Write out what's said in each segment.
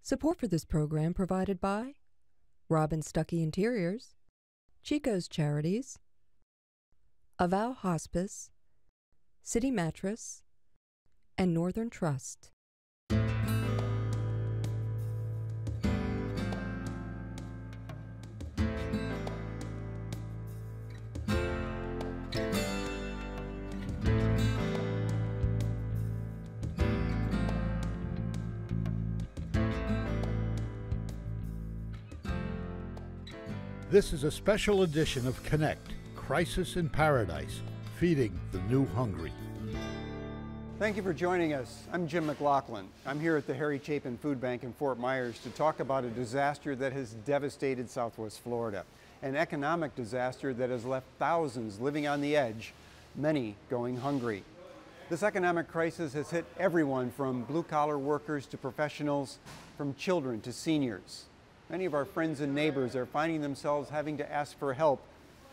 Support for this program provided by Robb and Stucky Interiors, Chico's Charities, Avow Hospice, City Mattress, and Northern Trust. This is a special edition of Connect, Crisis in Paradise, feeding the new hungry. Thank you for joining us. I'm Jim McLaughlin. I'm here at the Harry Chapin Food Bank in Fort Myers to talk about a disaster that has devastated Southwest Florida, an economic disaster that has left thousands living on the edge, many going hungry. This economic crisis has hit everyone from blue-collar workers to professionals, from children to seniors. Many of our friends and neighbors are finding themselves having to ask for help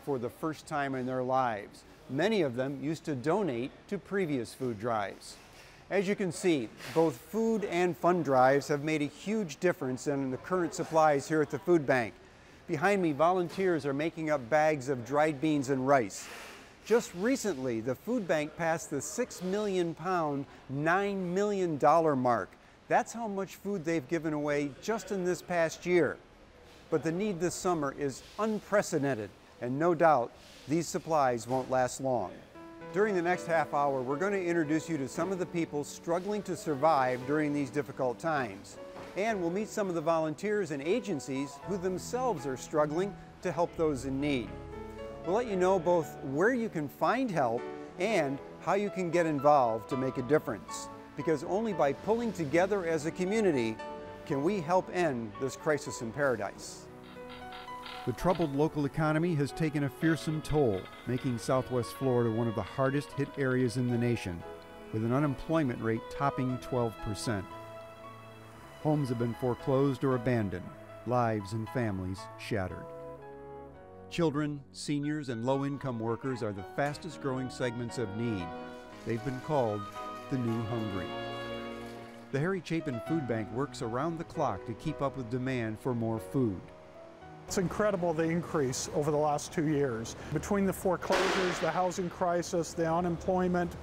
for the first time in their lives. Many of them used to donate to previous food drives. As you can see, both food and fund drives have made a huge difference in the current supplies here at the food bank. Behind me, volunteers are making up bags of dried beans and rice. Just recently, the food bank passed the 6 million pound, $9 million mark. That's how much food they've given away just in this past year. But the need this summer is unprecedented, and no doubt these supplies won't last long. During the next half hour, we're going to introduce you to some of the people struggling to survive during these difficult times. And we'll meet some of the volunteers and agencies who themselves are struggling to help those in need. We'll let you know both where you can find help and how you can get involved to make a difference. Because only by pulling together as a community can we help end this crisis in paradise. The troubled local economy has taken a fearsome toll, making Southwest Florida one of the hardest hit areas in the nation, with an unemployment rate topping 12%. Homes have been foreclosed or abandoned, lives and families shattered. Children, seniors, and low-income workers are the fastest growing segments of need. They've been called the new hungry. The Harry Chapin Food Bank works around the clock to keep up with demand for more food. It's incredible the increase over the last 2 years. Between the foreclosures, the housing crisis, the unemployment,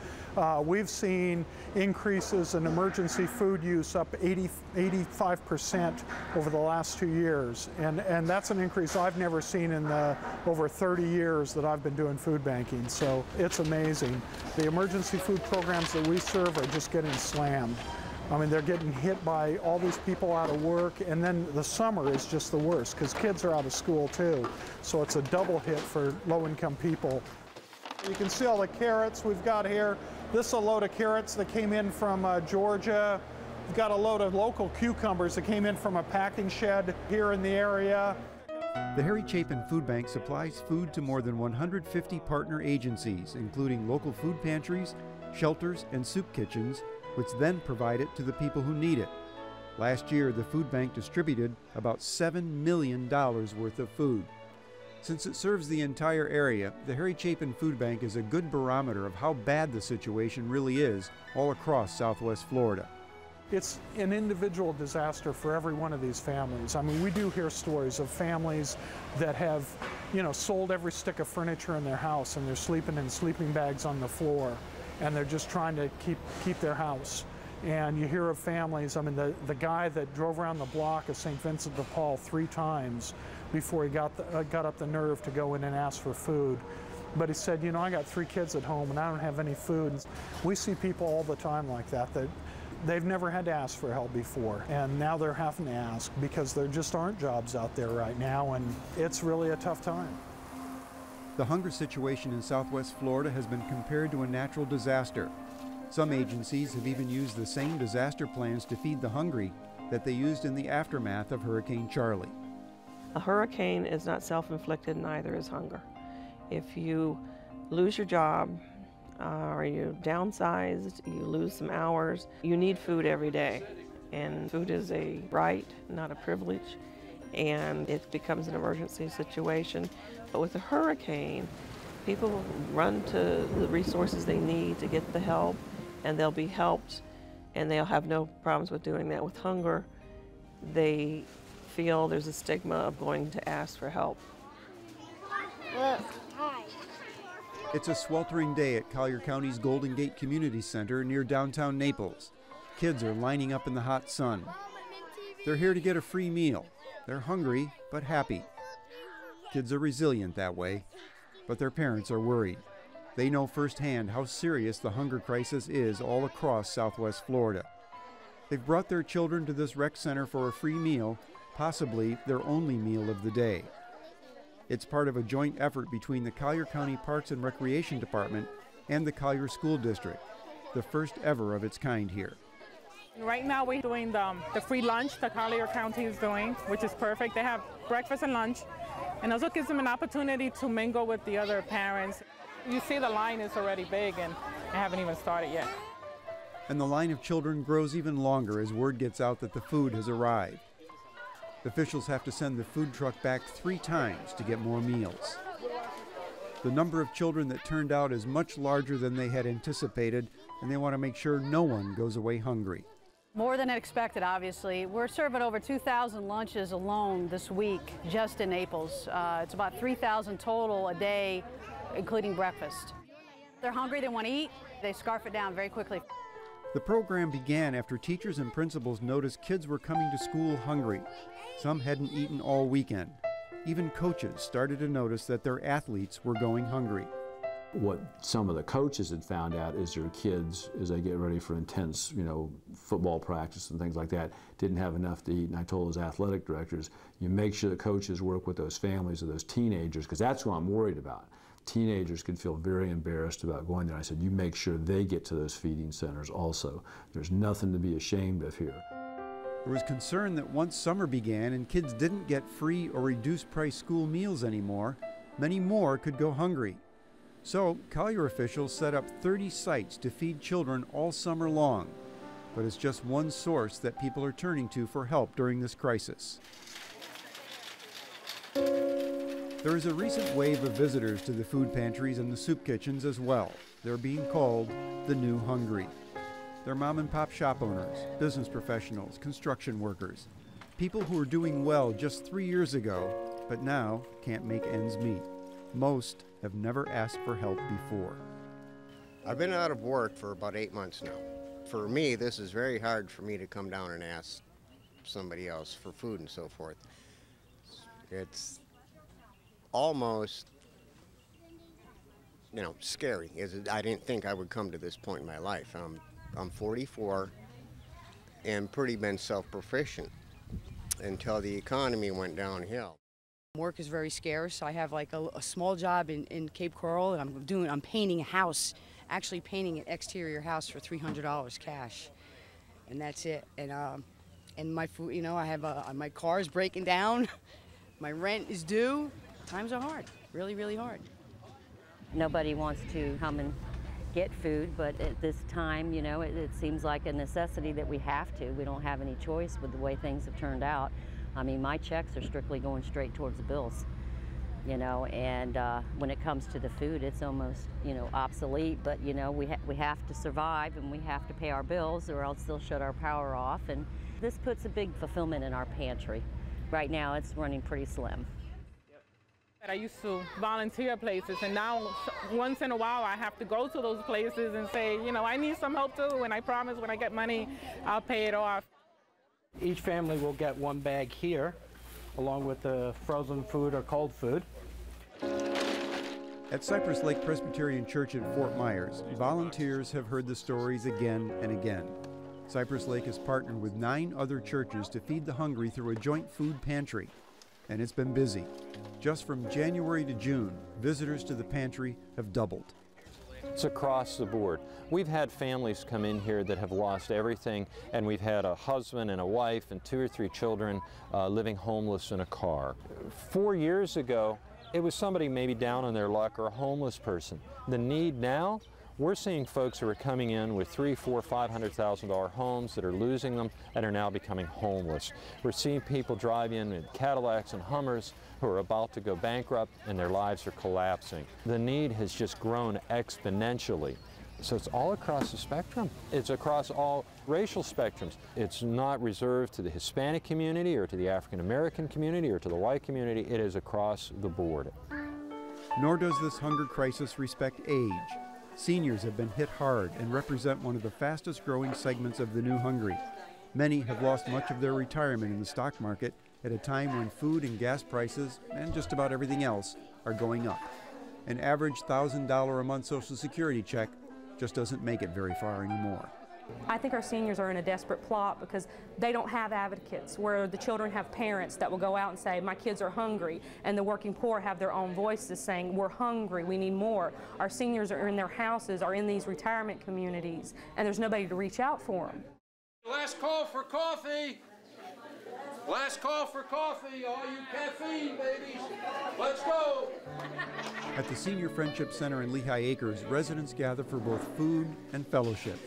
we've seen increases in emergency food use up 85% over the last 2 years. And that's an increase I've never seen in the over 30 years that I've been doing food banking. So it's amazing. The emergency food programs that we serve are just getting slammed. I mean, they're getting hit by all these people out of work, and then the summer is just the worst because kids are out of school too. So it's a double hit for low-income people. You can see all the carrots we've got here. This is a load of carrots that came in from Georgia. We've got a load of local cucumbers that came in from a packing shed here in the area. The Harry Chapin Food Bank supplies food to more than 150 partner agencies, including local food pantries, shelters, and soup kitchens, which then provide it to the people who need it. Last year, the food bank distributed about $7 million worth of food. Since it serves the entire area, the Harry Chapin Food Bank is a good barometer of how bad the situation really is all across Southwest Florida. It's an individual disaster for every one of these families. I mean, we do hear stories of families that have, sold every stick of furniture in their house and they're sleeping in sleeping bags on the floor, and they're just trying to keep their house. And you hear of families, I mean, the guy that drove around the block of St. Vincent de Paul 3 times before he got up the nerve to go in and ask for food. But he said, I got 3 kids at home and I don't have any food. We see people all the time like that they've never had to ask for help before, and now they're having to ask because there just aren't jobs out there right now, and it's really a tough time. The hunger situation in Southwest Florida has been compared to a natural disaster. Some agencies have even used the same disaster plans to feed the hungry that they used in the aftermath of Hurricane Charlie. A hurricane is not self-inflicted, neither is hunger. If you lose your job, or you downsized, you lose some hours, you need food every day. And food is a right, not a privilege, and it becomes an emergency situation. But with a hurricane, people run to the resources they need to get the help, and they'll be helped, and they'll have no problems with doing that. With hunger, they feel there's a stigma of going to ask for help. Look, hi. It's a sweltering day at Collier County's Golden Gate Community Center near downtown Naples. Kids are lining up in the hot sun. They're here to get a free meal. They're hungry, but happy. Kids are resilient that way, but their parents are worried. They know firsthand how serious the hunger crisis is all across Southwest Florida. They've brought their children to this rec center for a free meal, possibly their only meal of the day. It's part of a joint effort between the Collier County Parks and Recreation Department and the Collier School District, the first ever of its kind here. Right now we're doing the free lunch that Collier County is doing, which is perfect. They have breakfast and lunch, and also gives them an opportunity to mingle with the other parents. You see the line is already big, and I haven't even started yet. And the line of children grows even longer as word gets out that the food has arrived. Officials have to send the food truck back 3 times to get more meals. The number of children that turned out is much larger than they had anticipated, and they want to make sure no one goes away hungry. More than expected, obviously. We're serving over 2,000 lunches alone this week, just in Naples. It's about 3,000 total a day, including breakfast. They're hungry, they want to eat, they scarf it down very quickly. The program began after teachers and principals noticed kids were coming to school hungry. Some hadn't eaten all weekend. Even coaches started to notice that their athletes were going hungry. What some of the coaches had found out is their kids, as they get ready for intense, football practice and things like that, didn't have enough to eat. And I told those athletic directors, you make sure the coaches work with those families of those teenagers, because that's what I'm worried about. Teenagers can feel very embarrassed about going there. I said, you make sure they get to those feeding centers also. There's nothing to be ashamed of here. There was concern that once summer began and kids didn't get free or reduced price school meals anymore, many more could go hungry. So Collier officials set up 30 sites to feed children all summer long. But it's just one source that people are turning to for help during this crisis. There is a recent wave of visitors to the food pantries and the soup kitchens as well. They're being called the new hungry. They're mom and pop shop owners, business professionals, construction workers, people who were doing well just 3 years ago, but now can't make ends meet. Most have never asked for help before. I've been out of work for about 8 months now. For me, this is very hard for me to come down and ask somebody else for food and so forth. It's almost, scary. I didn't think I would come to this point in my life. I'm 44 and pretty been self-proficient until the economy went downhill. Work is very scarce. I have like a small job in Cape Coral, and I'm painting a house, actually painting an exterior house for $300 cash, and that's it. And my food, I have my car is breaking down, my rent is due. Times are hard, really, really hard. Nobody wants to come and get food, but at this time, it seems like a necessity that we have to. We don't have any choice with the way things have turned out. I mean, my checks are strictly going straight towards the bills, and when it comes to the food, it's almost, obsolete, but, we have to survive and we have to pay our bills or else they'll shut our power off, and this puts a big fulfillment in our pantry. Right now, it's running pretty slim. I used to volunteer places, and now once in a while I have to go to those places and say, I need some help too, and I promise when I get money, I'll pay it off. Each family will get 1 bag here, along with the frozen food or cold food. At Cypress Lake Presbyterian Church at Fort Myers, volunteers have heard the stories again and again. Cypress Lake has partnered with 9 other churches to feed the hungry through a joint food pantry, and it's been busy. Just from January to June, visitors to the pantry have doubled. It's across the board. We've had families come in here that have lost everything, and we've had a husband and a wife and 2 or 3 children living homeless in a car. 4 years ago, it was somebody maybe down on their luck or a homeless person. The need now, we're seeing folks who are coming in with $300,000, $400,000, $500,000 homes that are losing them and are now becoming homeless. We're seeing people drive in Cadillacs and Hummers who are about to go bankrupt and their lives are collapsing. The need has just grown exponentially. So it's all across the spectrum. It's across all racial spectrums. It's not reserved to the Hispanic community or to the African American community or to the white community. It is across the board. Nor does this hunger crisis respect age. Seniors have been hit hard and represent one of the fastest growing segments of the new hungry. Many have lost much of their retirement in the stock market at a time when food and gas prices, and just about everything else, are going up. An average $1,000 a month Social Security check just doesn't make it very far anymore. I think our seniors are in a desperate plot because they don't have advocates where the children have parents that will go out and say, my kids are hungry, and the working poor have their own voices saying, we're hungry, we need more. Our seniors are in their houses, are in these retirement communities, and there's nobody to reach out for them. Last call for coffee. Last call for coffee, all you caffeine babies. Let's go. At the Senior Friendship Center in Lehigh Acres, residents gather for both food and fellowship.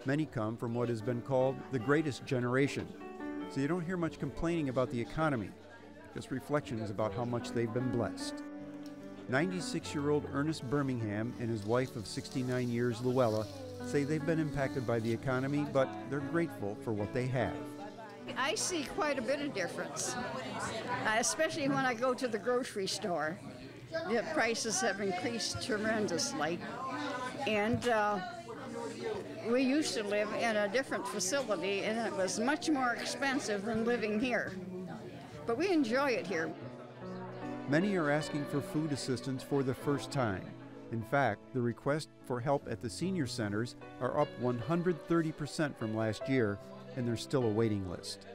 Many come from what has been called the greatest generation, so you don't hear much complaining about the economy, just reflections about how much they've been blessed. 96-year-old Ernest Birmingham and his wife of 69 years, Luella, say they've been impacted by the economy, but they're grateful for what they have. I see quite a bit of difference, especially when I go to the grocery store. The prices have increased tremendously, and we used to live in a different facility, and it was much more expensive than living here. But we enjoy it here. Many are asking for food assistance for the first time. In fact, the requests for help at the senior centers are up 130% from last year, and there's still a waiting list.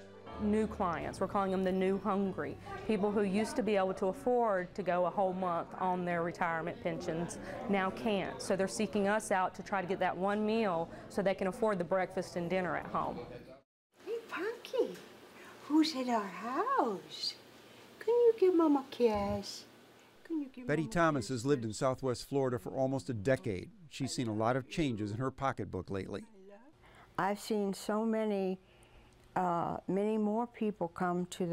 New clients, we're calling them the new hungry, people who used to be able to afford to go a whole month on their retirement pensions now can't. So they're seeking us out to try to get that one meal so they can afford the breakfast and dinner at home. Hey, Punky, who's at our house? Can you give Mama a kiss? Betty Thomas has lived in Southwest Florida for almost a decade. She's seen a lot of changes in her pocketbook lately. I've seen so many more people come to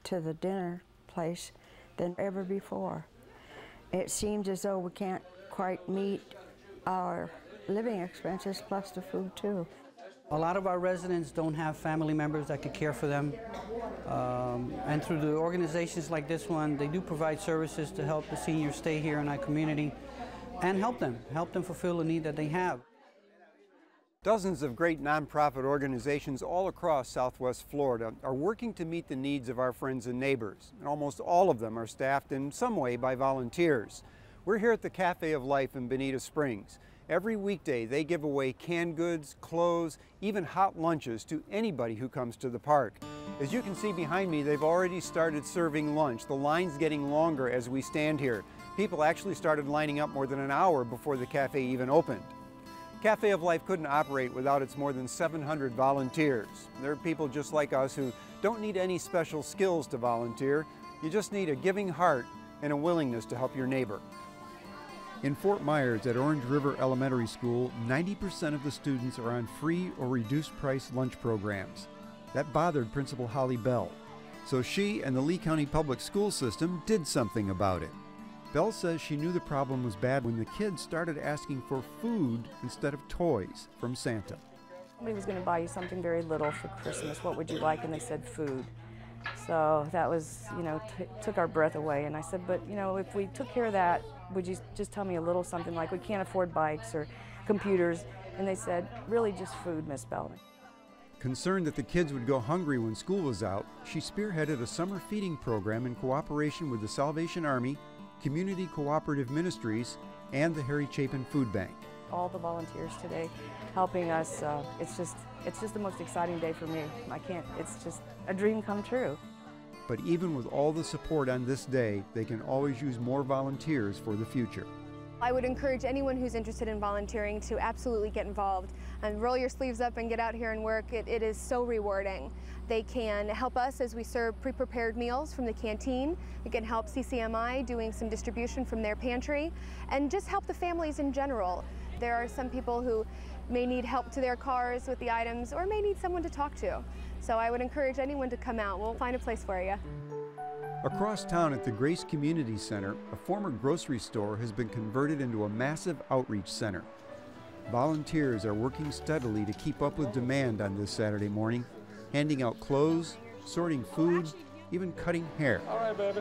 the dinner place than ever before. It seems as though we can't quite meet our living expenses plus the food too. A lot of our residents don't have family members that could care for them. And through the organizations like this one, they do provide services to help the seniors stay here in our community and help them fulfill the need that they have. Dozens of great nonprofit organizations all across Southwest Florida are working to meet the needs of our friends and neighbors, and almost all of them are staffed in some way by volunteers. We're here at the Cafe of Life in Bonita Springs. Every weekday they give away canned goods, clothes, even hot lunches to anybody who comes to the park. As you can see behind me, they've already started serving lunch. The line's getting longer as we stand here. People actually started lining up more than an hour before the cafe even opened. Cafe of Life couldn't operate without its more than 700 volunteers. They're people just like us who don't need any special skills to volunteer. You just need a giving heart and a willingness to help your neighbor. In Fort Myers at Orange River Elementary School, 90% of the students are on free or reduced price lunch programs. That bothered Principal Holly Bell. So she and the Lee County Public School System did something about it. Bell says she knew the problem was bad when the kids started asking for food instead of toys from Santa. Somebody was going to buy you something very little for Christmas. What would you like? And they said food. So that was, took our breath away. And I said, but, if we took care of that, would you just tell me a little something like we can't afford bikes or computers? And they said, really just food, Miss Bell. Concerned that the kids would go hungry when school was out, she spearheaded a summer feeding program in cooperation with the Salvation Army, Community Cooperative Ministries, and the Harry Chapin Food Bank. All the volunteers today helping us, it's just the most exciting day for me. It's just a dream come true. But even with all the support on this day, they can always use more volunteers for the future. I would encourage anyone who's interested in volunteering to absolutely get involved and roll your sleeves up and get out here and work. It is so rewarding. They can help us as we serve pre-prepared meals from the canteen. It can help CCMI doing some distribution from their pantry, and just help the families in general. There are some people who may need help to their cars with the items or may need someone to talk to. So I would encourage anyone to come out. We'll find a place for you. Across town at the Grace Community Center, a former grocery store has been converted into a massive outreach center. Volunteers are working steadily to keep up with demand on this Saturday morning, handing out clothes, sorting food, even cutting hair. All right, baby.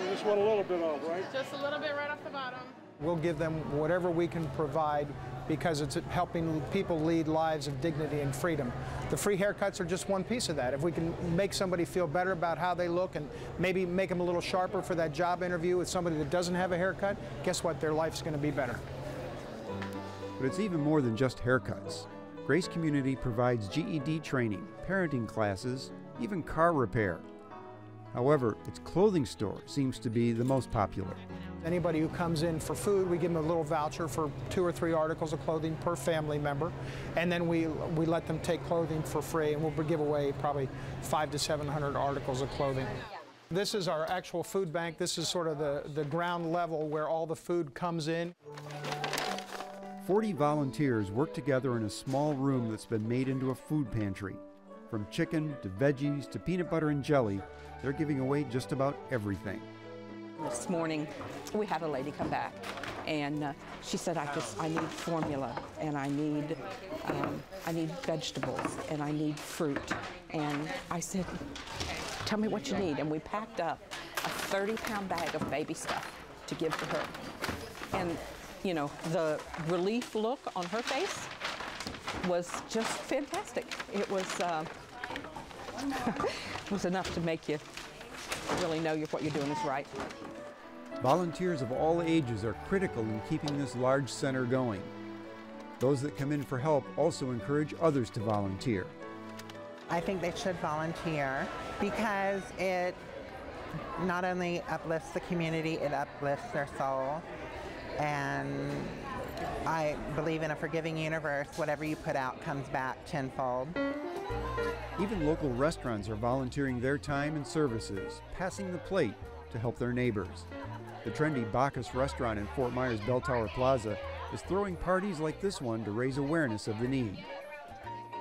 You just want a little bit of, right? Just a little bit right off the bottom. We'll give them whatever we can provide because it's helping people lead lives of dignity and freedom. The free haircuts are just one piece of that. If we can make somebody feel better about how they look and maybe make them a little sharper for that job interview with somebody that doesn't have a haircut, guess what? Their life's going to be better. But it's even more than just haircuts. Grace Community provides GED training, parenting classes, even car repair. However, its clothing store seems to be the most popular. Anybody who comes in for food, we give them a little voucher for 2 or 3 articles of clothing per family member, and then we let them take clothing for free, and we'll give away probably 500 to 700 articles of clothing. This is our actual food bank. This is sort of the ground level where all the food comes in. 40 volunteers work together in a small room that's been made into a food pantry. From chicken to veggies to peanut butter and jelly, they're giving away just about everything. This morning, we had a lady come back, and she said, I need formula, and I need vegetables, and I need fruit. And I said, tell me what you need. And we packed up a 30-pound bag of baby stuff to give to her. And, you know, the relief look on her face was just fantastic. It was, it was enough to make you really know what you're doing is right. Volunteers of all ages are critical in keeping this large center going. Those that come in for help also encourage others to volunteer. I think they should volunteer because it not only uplifts the community, it uplifts their soul. And I believe in a forgiving universe. Whatever you put out comes back tenfold. Even local restaurants are volunteering their time and services, passing the plate to help their neighbors. The trendy Bacchus restaurant in Fort Myers Bell Tower Plaza is throwing parties like this one to raise awareness of the need.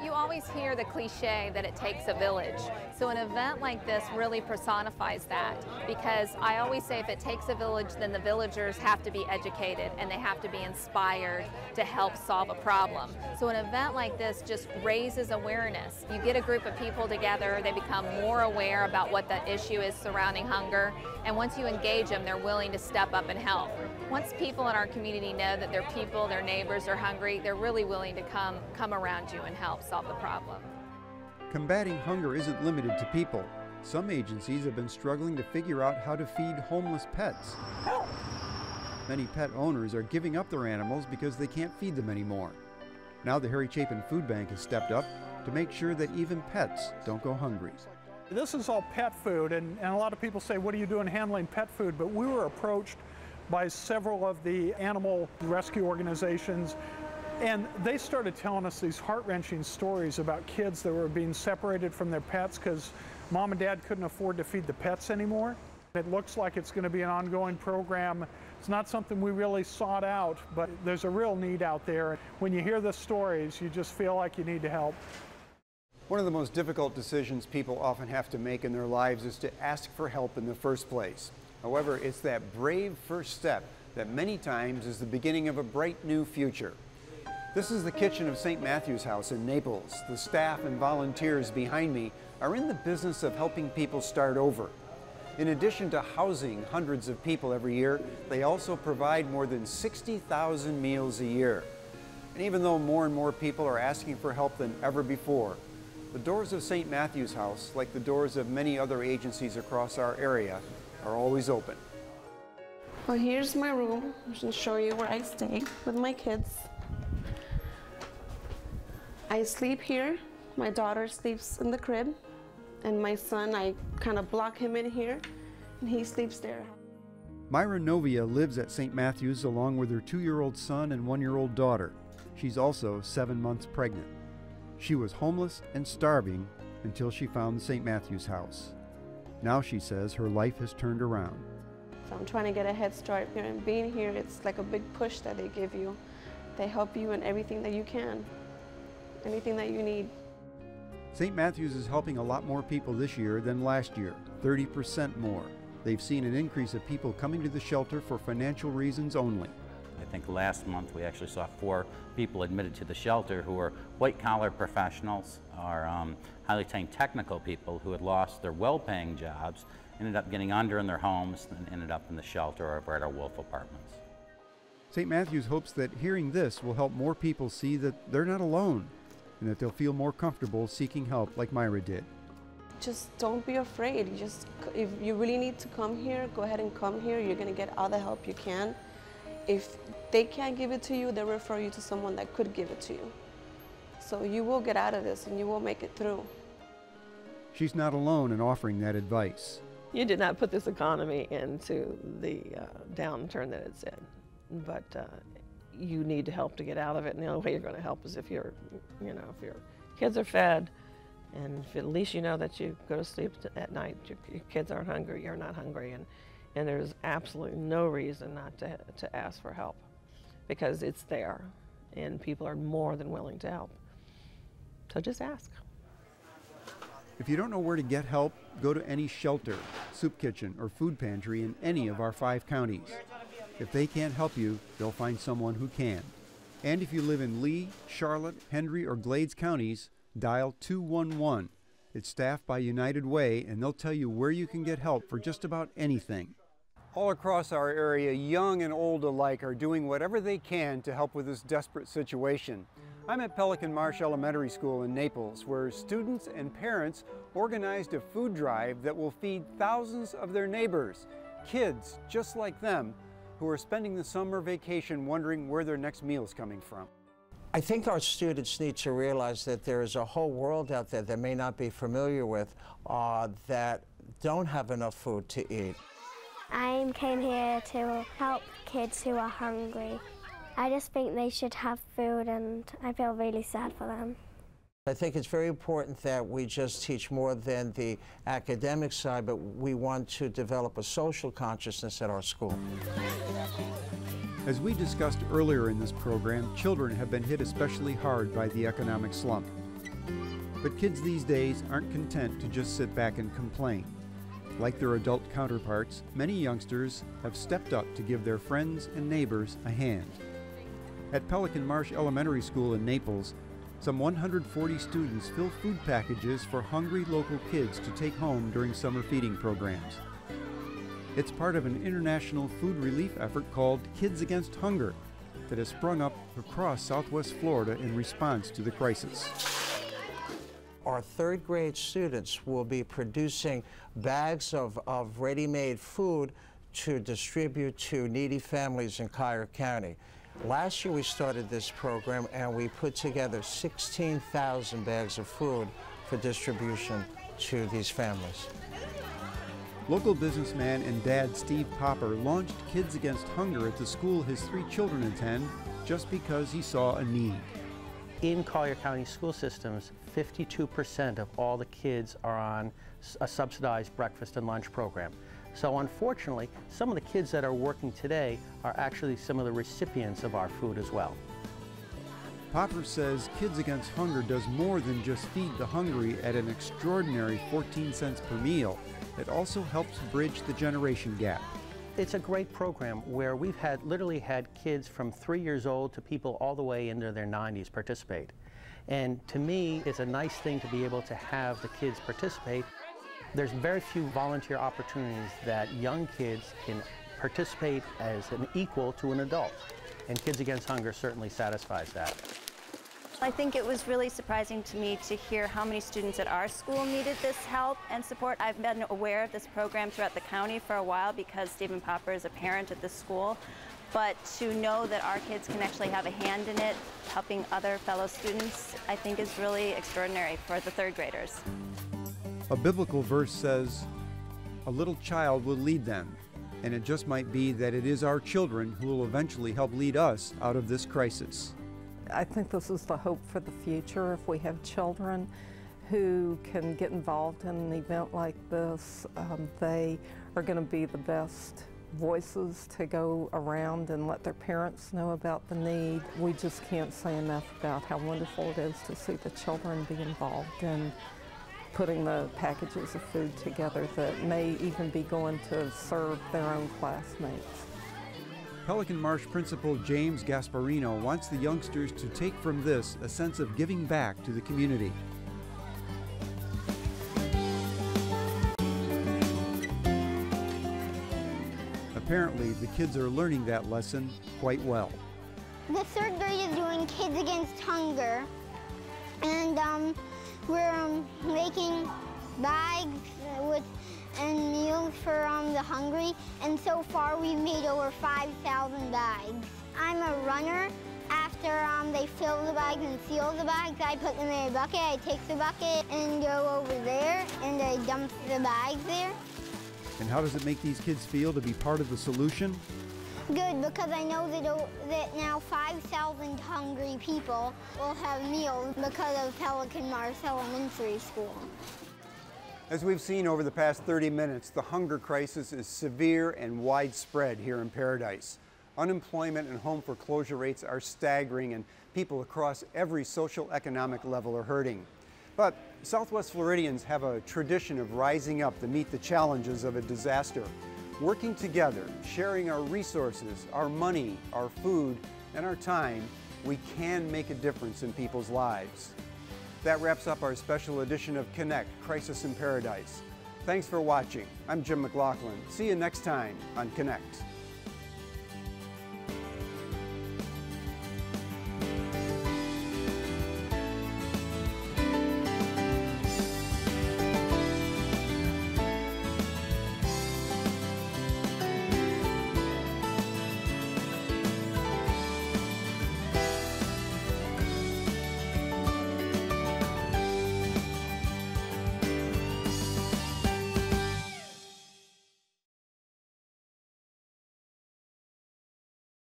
You always hear the cliche that it takes a village. So an event like this really personifies that, because I always say if it takes a village, then the villagers have to be educated and they have to be inspired to help solve a problem. So an event like this just raises awareness. You get a group of people together, they become more aware about what the issue is surrounding hunger, and once you engage them, they're willing to step up and help. Once people in our community know that their people, their neighbors are hungry, they're really willing to come around you and help solve the problem. Combating hunger isn't limited to people. Some agencies have been struggling to figure out how to feed homeless pets. Many pet owners are giving up their animals because they can't feed them anymore. Now the Harry Chapin Food Bank has stepped up to make sure that even pets don't go hungry. This is all pet food, and a lot of people say, what are you doing handling pet food? But we were approached by several of the animal rescue organizations, and they started telling us these heart-wrenching stories about kids that were being separated from their pets because mom and dad couldn't afford to feed the pets anymore. It looks like it's going to be an ongoing program. It's not something we really sought out, but there's a real need out there. When you hear the stories, you just feel like you need to help. One of the most difficult decisions people often have to make in their lives is to ask for help in the first place. However, it's that brave first step that many times is the beginning of a bright new future. This is the kitchen of St. Matthew's House in Naples. The staff and volunteers behind me are in the business of helping people start over. In addition to housing hundreds of people every year, they also provide more than 60,000 meals a year. And even though more and more people are asking for help than ever before, the doors of St. Matthew's House, like the doors of many other agencies across our area, are always open. Well, here's my room. I can show you where I stay with my kids. I sleep here. My daughter sleeps in the crib. And my son, I kind of block him in here, and he sleeps there. Myra Novia lives at St. Matthew's along with her 2-year-old son and 1-year-old daughter. She's also 7 months pregnant. She was homeless and starving until she found St. Matthew's House. Now she says her life has turned around. So I'm trying to get a head start here, and being here, it's like a big push that they give you. They help you in everything that you can, anything that you need. St. Matthew's is helping a lot more people this year than last year, 30% more. They've seen an increase of people coming to the shelter for financial reasons only. I think last month we actually saw 4 people admitted to the shelter who were white-collar professionals or highly trained technical people who had lost their well-paying jobs, ended up getting under in their homes, and ended up in the shelter or at our Wolf Apartments. St. Matthew's hopes that hearing this will help more people see that they're not alone and that they'll feel more comfortable seeking help like Myra did. Just don't be afraid. If you really need to come here, go ahead and come here. You're going to get all the help you can. If they can't give it to you, they'll refer you to someone that could give it to you. So you will get out of this and you will make it through. She's not alone in offering that advice. You did not put this economy into the downturn that it's in, but you need help to get out of it, and the only way you're going to help is if your kids are fed, and if at least you know that you go to sleep at night, your kids aren't hungry, you're not hungry, and there's absolutely no reason not to ask for help, because it's there, and people are more than willing to help. So just ask. If you don't know where to get help, go to any shelter, soup kitchen, or food pantry in any of our 5 counties. If they can't help you, they'll find someone who can. And if you live in Lee, Charlotte, Hendry, or Glades counties, dial 211. It's staffed by United Way, and they'll tell you where you can get help for just about anything. All across our area, young and old alike are doing whatever they can to help with this desperate situation. I'm at Pelican Marsh Elementary School in Naples, where students and parents organized a food drive that will feed thousands of their neighbors, kids just like them, who are spending the summer vacation wondering where their next meal is coming from. I think our students need to realize that there is a whole world out there they may not be familiar with that don't have enough food to eat. I came here to help kids who are hungry. I just think they should have food, and I feel really sad for them. I think it's very important that we just teach more than the academic side, but we want to develop a social consciousness at our school. As we discussed earlier in this program, children have been hit especially hard by the economic slump. But kids these days aren't content to just sit back and complain. Like their adult counterparts, many youngsters have stepped up to give their friends and neighbors a hand. At Pelican Marsh Elementary School in Naples, some 140 students fill food packages for hungry local kids to take home during summer feeding programs. It's part of an international food relief effort called Kids Against Hunger that has sprung up across Southwest Florida in response to the crisis. Our 3rd grade students will be producing bags of ready-made food to distribute to needy families in Clarke County. Last year we started this program and we put together 16,000 bags of food for distribution to these families. Local businessman and dad Steve Popper launched Kids Against Hunger at the school his 3 children attend just because he saw a need. In Collier County school systems, 52% of all the kids are on a subsidized breakfast and lunch program. So unfortunately, some of the kids that are working today are actually some of the recipients of our food as well. Popper says Kids Against Hunger does more than just feed the hungry at an extraordinary 14 cents per meal. It also helps bridge the generation gap. It's a great program where we've literally had kids from 3 years old to people all the way into their 90s participate. And to me, it's a nice thing to be able to have the kids participate. There's very few volunteer opportunities that young kids can participate as an equal to an adult. And Kids Against Hunger certainly satisfies that. I think it was really surprising to me to hear how many students at our school needed this help and support. I've been aware of this program throughout the county for a while because Stephen Popper is a parent at this school. But to know that our kids can actually have a hand in it, helping other fellow students, I think is really extraordinary for the 3rd graders. A biblical verse says, "A little child will lead them," and it just might be that it is our children who will eventually help lead us out of this crisis. I think this is the hope for the future. If we have children who can get involved in an event like this, they are going to be the best voices to go around and let their parents know about the need. We just can't say enough about how wonderful it is to see the children be involved in putting the packages of food together that may even be going to serve their own classmates. Pelican Marsh Principal James Gasparino wants the youngsters to take from this a sense of giving back to the community. Apparently, the kids are learning that lesson quite well. The third grade is doing Kids Against Hunger, and we're making bags and meals for the hungry, and so far we've made over 5,000 bags. I'm a runner. After they fill the bags and seal the bags, I put them in a bucket. I take the bucket and go over there, and I dump the bags there. And how does it make these kids feel to be part of the solution? Good, because I know that now 5,000 hungry people will have meals because of Pelican Marsh Elementary School. As we've seen over the past 30 minutes, the hunger crisis is severe and widespread here in Paradise. Unemployment and home foreclosure rates are staggering, and people across every social economic level are hurting. But Southwest Floridians have a tradition of rising up to meet the challenges of a disaster. Working together, sharing our resources, our money, our food, and our time, we can make a difference in people's lives. That wraps up our special edition of Connect, Crisis in Paradise. Thanks for watching. I'm Jim McLaughlin. See you next time on Connect.